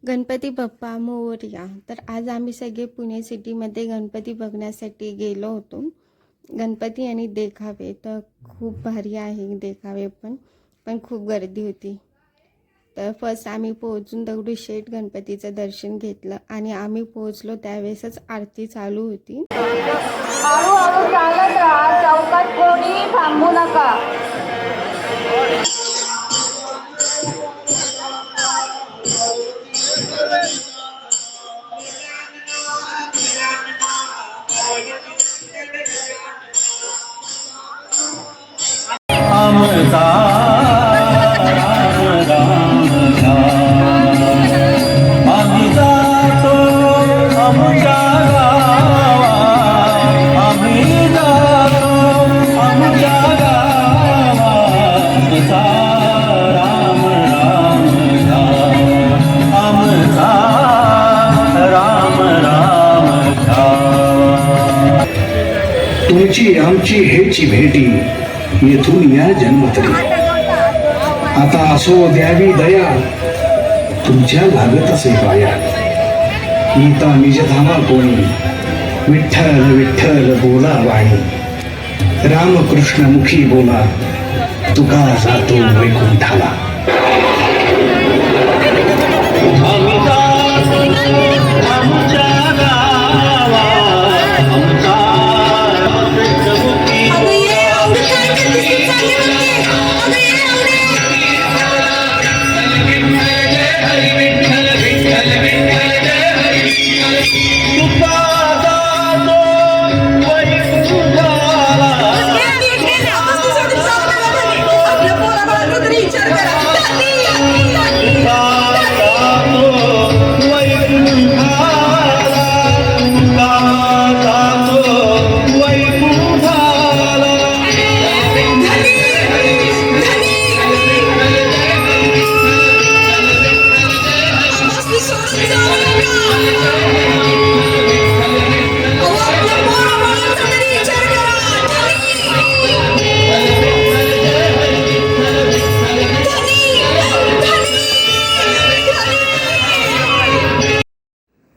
गणपती बाप्पा मोरया. तर आज आम्ही सगळे पुणे सिटीमध्ये गणपती बघण्यासाठी गेलो होतो. गणपती आणि देखावे तर खूप भारी आहे देखावे पण खूप गर्दी होती. तर फर्स्ट आम्ही पोहोचून दगडूशेठ गणपतीचं दर्शन घेतलं आणि आम्ही पोहोचलो त्यावेळेसच आरती चालू होती. हळूहळू चालत राहा, चौकात कोणी थांबू नका. तुमची आमची हेची भेटी येथून या जन्मतरी. आता असो द्यावी दया तुमच्या लागत असे पाया. नीता निजधामा कोणी विठ्ठल विठ्ठल बोला वाणी. रामकृष्ण मुखी बोला तुका जातो वैकुंठाला.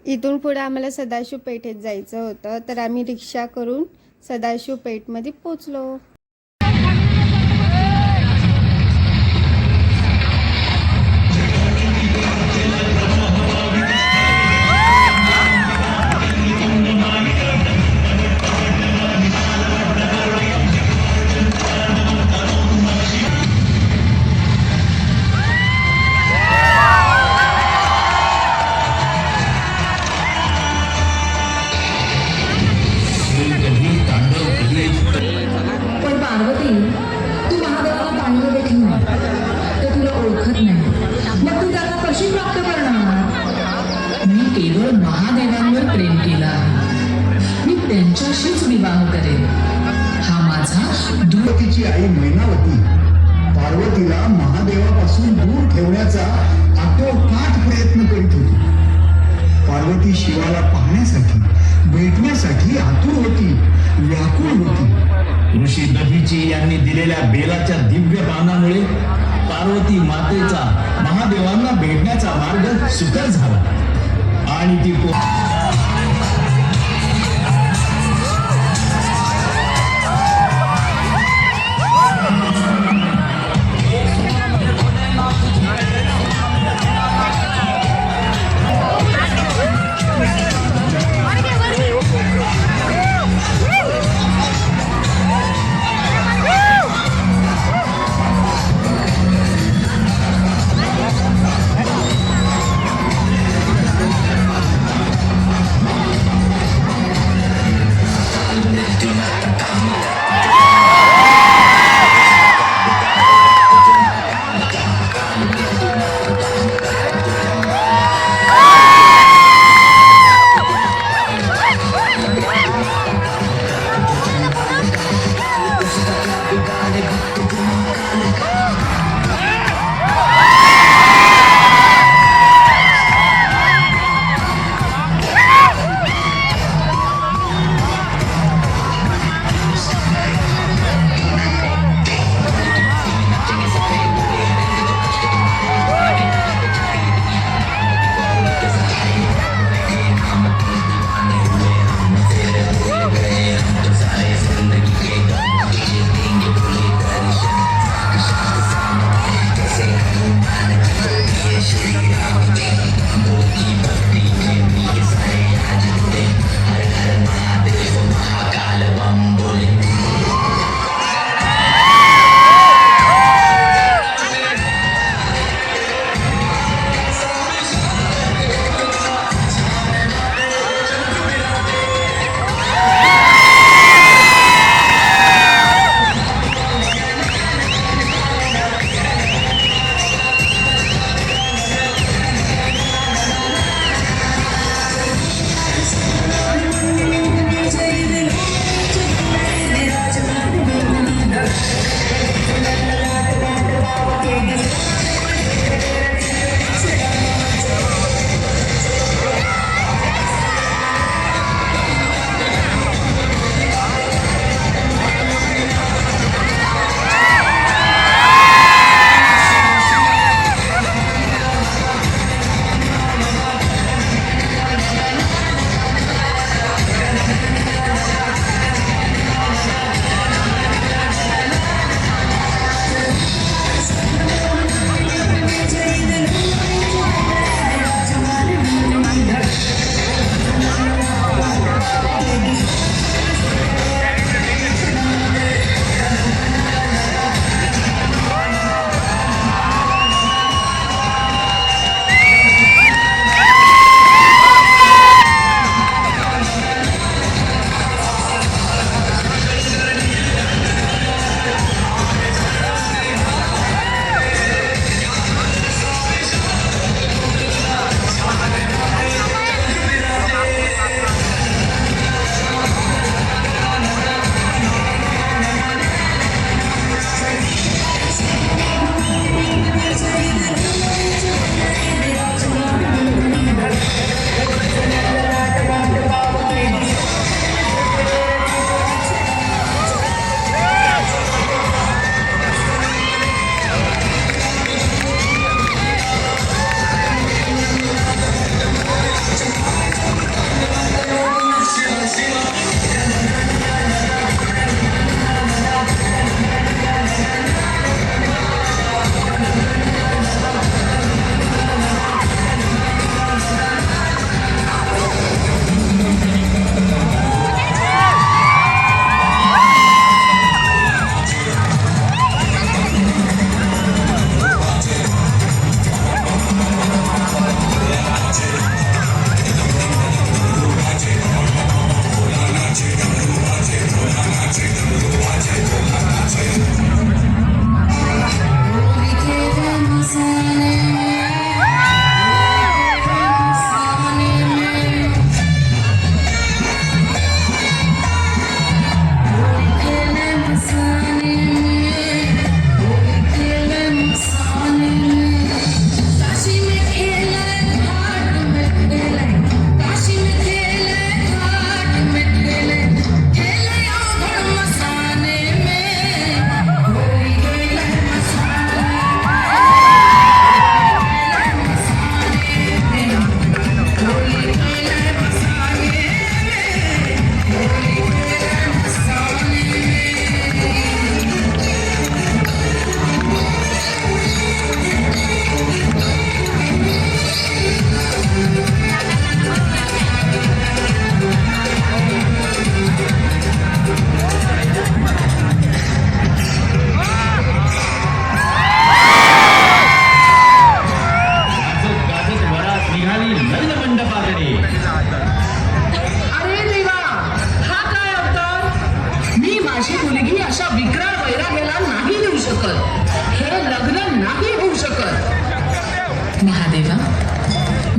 इथून पुढे आम्हाला सदाशिव पेठेत जायचं होतं तर आम्ही रिक्षा करून सदाशिव पेठमध्ये पोचलो. महादेवांवर प्रेम केलं आहे. मी त्यांच्याशीच विवाह करेन. हा माझा दुर्गतीची आई मैनावती पार्वतीला महादेवापासून दूर ठेवण्याचा आटोकाट प्रयत्न करीत होती. पार्वती शिवाला पाहण्यासाठी भेटण्यासाठी आतुर होती, व्याकुळ होती. ऋषी दधीची यांनी दिलेल्या बेलाच्या दिव्य बाणामुळे पार्वती मातेचा महादेवांना भेटण्याचा मार्ग सुकर झाला आणि ती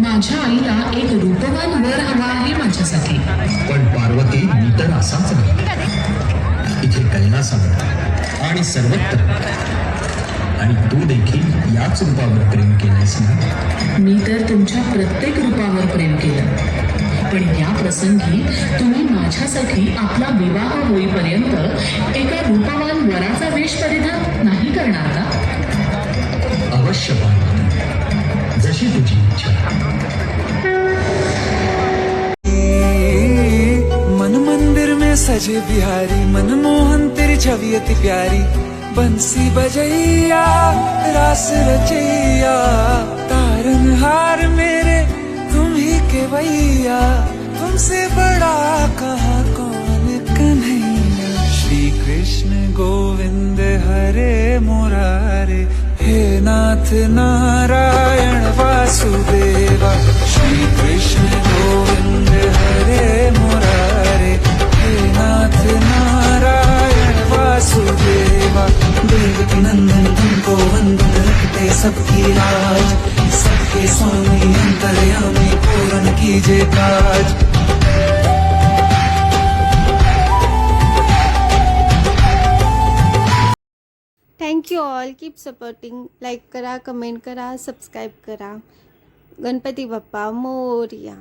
माझ्या आईला एक रूपवान वर हवा आहे माझ्यासाठी. पण पार्वती मी तर असाच नाही. इथे कैलासावर आणि सर्वत्र, आणि तू देखील याच रूपावर प्रेम केलंस ना. मी तर तुमच्या प्रत्येक रूपावर प्रेम केलं, पण या प्रसंगी तुम्ही माझ्यासाठी आपला विवाह होईपर्यंत एका रूपवान वराचा वेश परिधान नाही करणार का? अवश्य पार्वती, जशी तुझी इच्छा. मन मंदिर में सजे बिहारी, मनमोहन तेरी छवि अति प्यारी. बंसी बजैया रास रचैया, तारनहार मेरे तुम ही के भैया. तुमसे बड़ा कहाँ कौन कन्हैया. श्री कृष्ण गोविंद हरे मुरारे, हे नाथ नारायण वासुदेवा. श्री कृष्ण गोविंद हरे मुरारे, हे नाथ नारायण वासुदेवा. देवकी नंदन तुमको वंदन, रखते सबकी लाज. सबके स्वामी अंतर्यामी, पूर्ण कीजिए काज. Thank you all. Keep supporting. Like करा, कमेंट करा, सबस्क्राईब करा. गणपती बाप्पा मोरया.